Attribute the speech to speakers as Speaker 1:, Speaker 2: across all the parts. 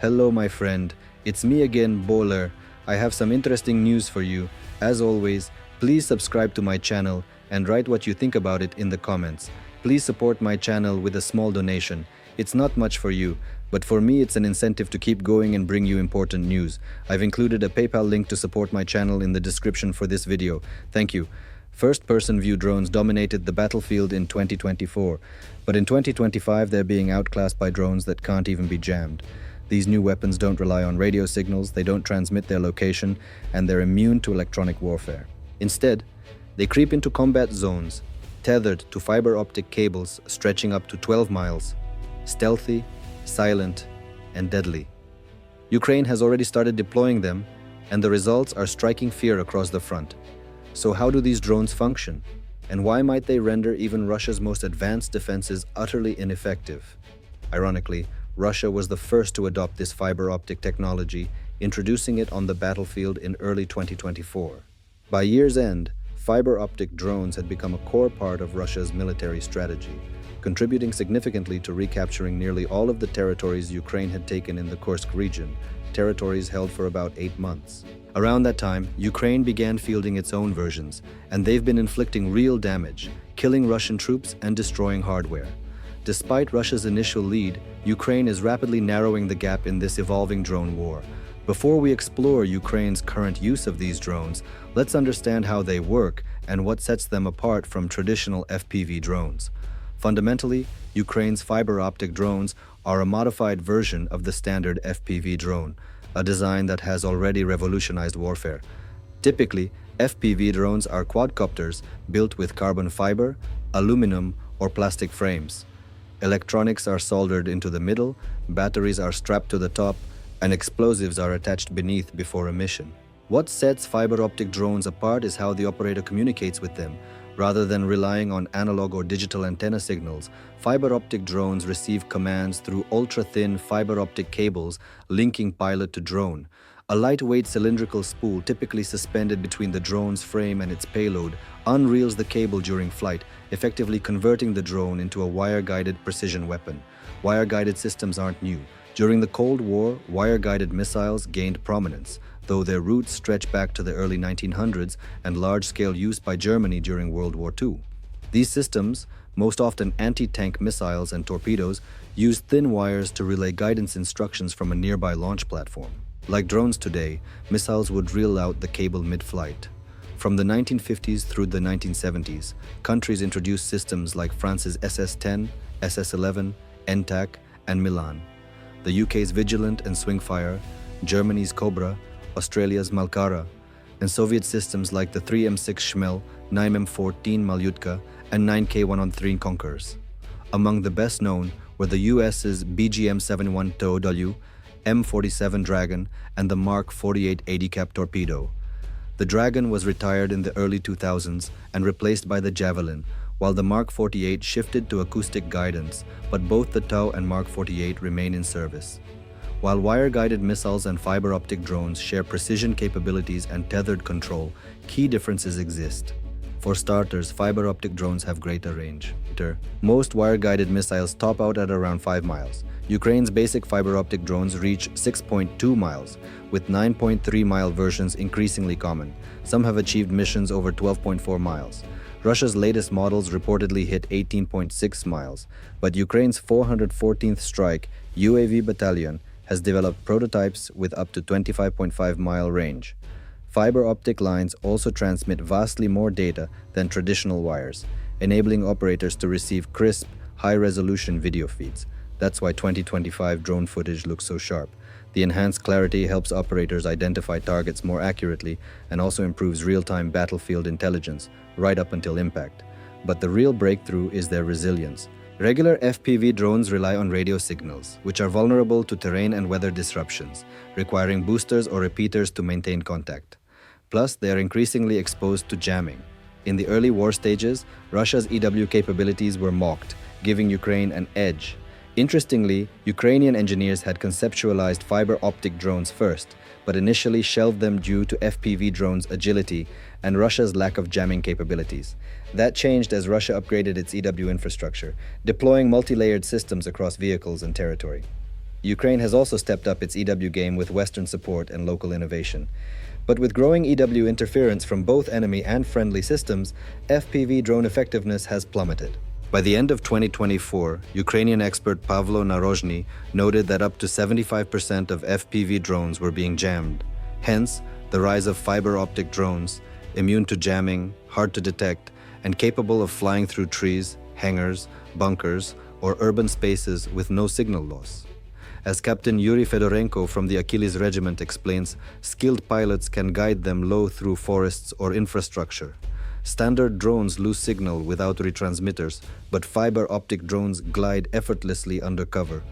Speaker 1: Hello, my friend. It's me again, BAWLER. I have some interesting news for you. As always, please subscribe to my channel and write what you think about it in the comments. Please support my channel with a small donation. It's not much for you, but for me it's an incentive to keep going and bring you important news. I've included a PayPal link to support my channel in the description for this video. Thank you. First-person view drones dominated the battlefield in 2024, but in 2025 they're being outclassed by drones that can't even be jammed. These new weapons don't rely on radio signals, they don't transmit their location, and they're immune to electronic warfare. Instead, they creep into combat zones, tethered to fiber-optic cables stretching up to 12 miles. Stealthy, silent, and deadly. Ukraine has already started deploying them, and the results are striking fear across the front. So how do these drones function? And why might they render even Russia's most advanced defenses utterly ineffective? Ironically, Russia was the first to adopt this fiber-optic technology, introducing it on the battlefield in early 2024. By year's end, fiber-optic drones had become a core part of Russia's military strategy, contributing significantly to recapturing nearly all of the territories Ukraine had taken in the Kursk region, territories held for about 8 months. Around that time, Ukraine began fielding its own versions, and they've been inflicting real damage, killing Russian troops and destroying hardware. Despite Russia's initial lead, Ukraine is rapidly narrowing the gap in this evolving drone war. Before we explore Ukraine's current use of these drones, let's understand how they work and what sets them apart from traditional FPV drones. Fundamentally, Ukraine's fiber-optic drones are a modified version of the standard FPV drone, a design that has already revolutionized warfare. Typically, FPV drones are quadcopters built with carbon fiber, aluminum, or plastic frames. Electronics are soldered into the middle, batteries are strapped to the top, and explosives are attached beneath before a mission. What sets fiber-optic drones apart is how the operator communicates with them. Rather than relying on analog or digital antenna signals, fiber-optic drones receive commands through ultra-thin fiber-optic cables linking pilot to drone. A lightweight cylindrical spool, typically suspended between the drone's frame and its payload, unreels the cable during flight, effectively converting the drone into a wire-guided precision weapon. Wire-guided systems aren't new. During the Cold War, wire-guided missiles gained prominence, though their roots stretch back to the early 1900s and large-scale use by Germany during World War II. These systems, most often anti-tank missiles and torpedoes, use thin wires to relay guidance instructions from a nearby launch platform. Like drones today, missiles would reel out the cable mid-flight. From the 1950s through the 1970s, countries introduced systems like France's SS-10, SS-11, NTAC, and Milan, the UK's Vigilant and Swingfire, Germany's Cobra, Australia's Malkara, and Soviet systems like the 3M6 Shmel, 9M14 Malyutka, and 9K113 Conquerors. Among the best known were the US's BGM-71 TOW, M47 Dragon, and the Mark 48 80-cap torpedo. The Dragon was retired in the early 2000s and replaced by the Javelin, while the Mark 48 shifted to acoustic guidance, but both the TOW and Mark 48 remain in service. While wire-guided missiles and fiber-optic drones share precision capabilities and tethered control, key differences exist. For starters, fiber-optic drones have greater range. Most wire-guided missiles top out at around 5 miles. Ukraine's basic fiber-optic drones reach 6.2 miles, with 9.3-mile versions increasingly common. Some have achieved missions over 12.4 miles. Russia's latest models reportedly hit 18.6 miles, but Ukraine's 414th Strike UAV battalion has developed prototypes with up to 25.5-mile range. Fiber-optic lines also transmit vastly more data than traditional wires, enabling operators to receive crisp, high-resolution video feeds. That's why 2025 drone footage looks so sharp. The enhanced clarity helps operators identify targets more accurately and also improves real-time battlefield intelligence right up until impact. But the real breakthrough is their resilience. Regular FPV drones rely on radio signals, which are vulnerable to terrain and weather disruptions, requiring boosters or repeaters to maintain contact. Plus, they are increasingly exposed to jamming. In the early war stages, Russia's EW capabilities were mocked, giving Ukraine an edge. Interestingly, Ukrainian engineers had conceptualized fiber-optic drones first, but initially shelved them due to FPV drones' agility and Russia's lack of jamming capabilities. That changed as Russia upgraded its EW infrastructure, deploying multi-layered systems across vehicles and territory. Ukraine has also stepped up its EW game with Western support and local innovation. But with growing EW interference from both enemy and friendly systems, FPV drone effectiveness has plummeted. By the end of 2024, Ukrainian expert Pavlo Narozhny noted that up to 75% of FPV drones were being jammed. Hence, the rise of fiber-optic drones, immune to jamming, hard to detect, and capable of flying through trees, hangars, bunkers, or urban spaces with no signal loss. As Captain Yuri Fedorenko from the Achilles Regiment explains, skilled pilots can guide them low through forests or infrastructure. Standard drones lose signal without retransmitters, but fiber-optic drones glide effortlessly under cover.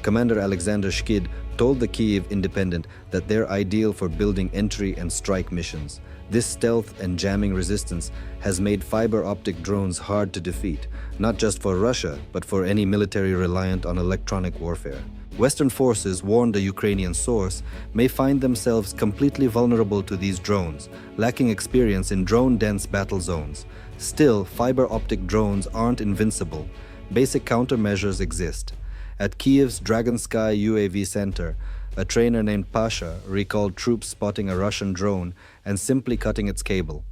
Speaker 1: Commander Alexander Shkid told the Kyiv Independent that they're ideal for building entry and strike missions. This stealth and jamming resistance has made fiber-optic drones hard to defeat, not just for Russia, but for any military reliant on electronic warfare. Western forces, warned a Ukrainian source, may find themselves completely vulnerable to these drones, lacking experience in drone-dense battle zones. Still, fiber-optic drones aren't invincible. Basic countermeasures exist. At Kyiv's Dragon Sky UAV Center, a trainer named Pasha recalled troops spotting a Russian drone and simply cutting its cable.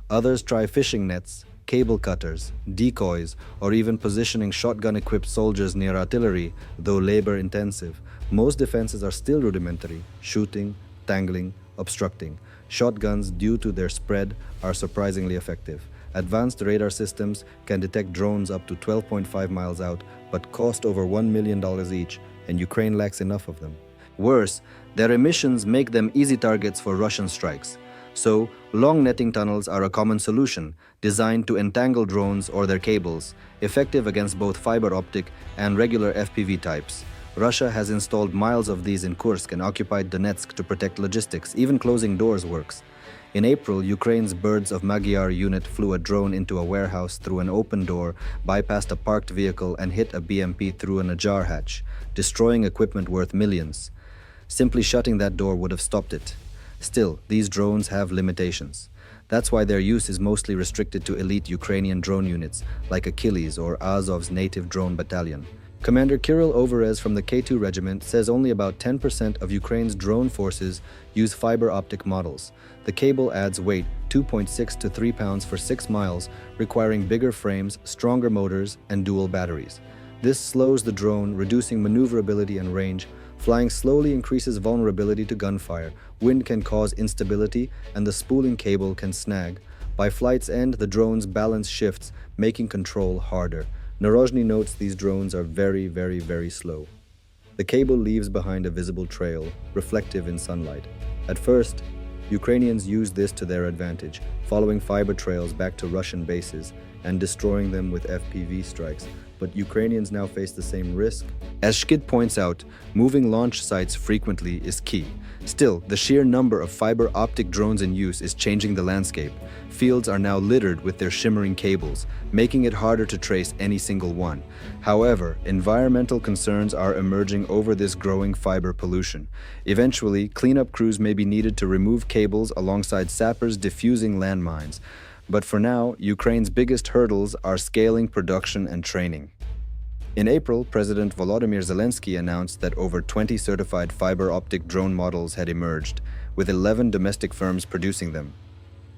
Speaker 1: Others try fishing nets, cable cutters, decoys, or even positioning shotgun-equipped soldiers near artillery, though labor-intensive. Most defenses are still rudimentary: shooting, tangling, obstructing. Shotguns, due to their spread, are surprisingly effective. Advanced radar systems can detect drones up to 12.5 miles out, but cost over $1 million each, and Ukraine lacks enough of them. Worse, their emissions make them easy targets for Russian strikes. So, long netting tunnels are a common solution, designed to entangle drones or their cables, effective against both fiber-optic and regular FPV types. Russia has installed miles of these in Kursk and occupied Donetsk to protect logistics. Even closing doors works. In April, Ukraine's Birds of Magyar unit flew a drone into a warehouse through an open door, bypassed a parked vehicle, and hit a BMP through an ajar hatch, destroying equipment worth millions. Simply shutting that door would have stopped it. Still, these drones have limitations. That's why their use is mostly restricted to elite Ukrainian drone units, like Achilles or Azov's native drone battalion. Commander Kirill Overez from the K2 regiment says only about 10% of Ukraine's drone forces use fiber-optic models. The cable adds weight, 2.6 to 3 pounds for 6 miles, requiring bigger frames, stronger motors, and dual batteries. This slows the drone, reducing maneuverability and range. Flying slowly increases vulnerability to gunfire, wind can cause instability, and the spooling cable can snag. By flight's end, the drone's balance shifts, making control harder. Narozhny notes these drones are very slow. The cable leaves behind a visible trail, reflective in sunlight. At first, Ukrainians used this to their advantage, following fiber trails back to Russian bases and destroying them with FPV strikes. But Ukrainians now face the same risk. As Shkid points out, moving launch sites frequently is key. Still, the sheer number of fiber-optic drones in use is changing the landscape. Fields are now littered with their shimmering cables, making it harder to trace any single one. However, environmental concerns are emerging over this growing fiber pollution. Eventually, cleanup crews may be needed to remove cables alongside sappers defusing landmines. But for now, Ukraine's biggest hurdles are scaling production and training. In April, President Volodymyr Zelensky announced that over 20 certified fiber-optic drone models had emerged, with 11 domestic firms producing them.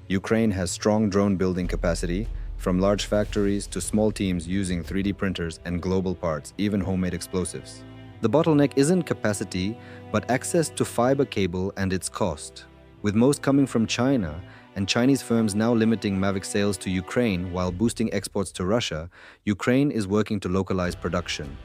Speaker 1: Ukraine has strong drone building capacity, from large factories to small teams using 3D printers and global parts, even homemade explosives. The bottleneck isn't capacity, but access to fiber cable and its cost. With most coming from China, and Chinese firms now limiting Mavic sales to Ukraine while boosting exports to Russia, Ukraine is working to localize production.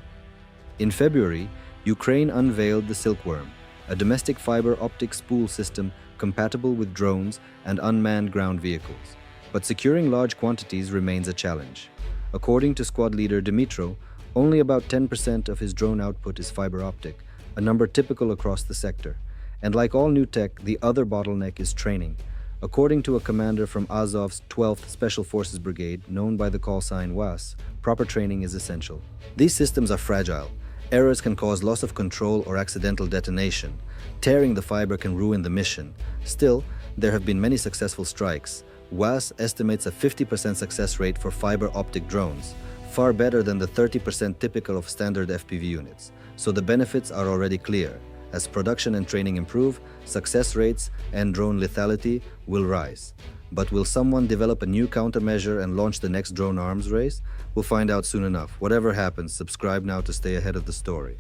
Speaker 1: In February, Ukraine unveiled the Silkworm, a domestic fiber-optic spool system compatible with drones and unmanned ground vehicles. But securing large quantities remains a challenge. According to squad leader Dmytro, only about 10% of his drone output is fiber-optic, a number typical across the sector. And like all new tech, the other bottleneck is training. According to a commander from Azov's 12th Special Forces Brigade, known by the call sign WAS, proper training is essential. These systems are fragile. Errors can cause loss of control or accidental detonation. Tearing the fiber can ruin the mission. Still, there have been many successful strikes. WAS estimates a 50% success rate for fiber-optic drones. far better than the 30% typical of standard FPV units. So the benefits are already clear. As production and training improve, success rates and drone lethality will rise. But will someone develop a new countermeasure and launch the next drone arms race? We'll find out soon enough. Whatever happens, subscribe now to stay ahead of the story.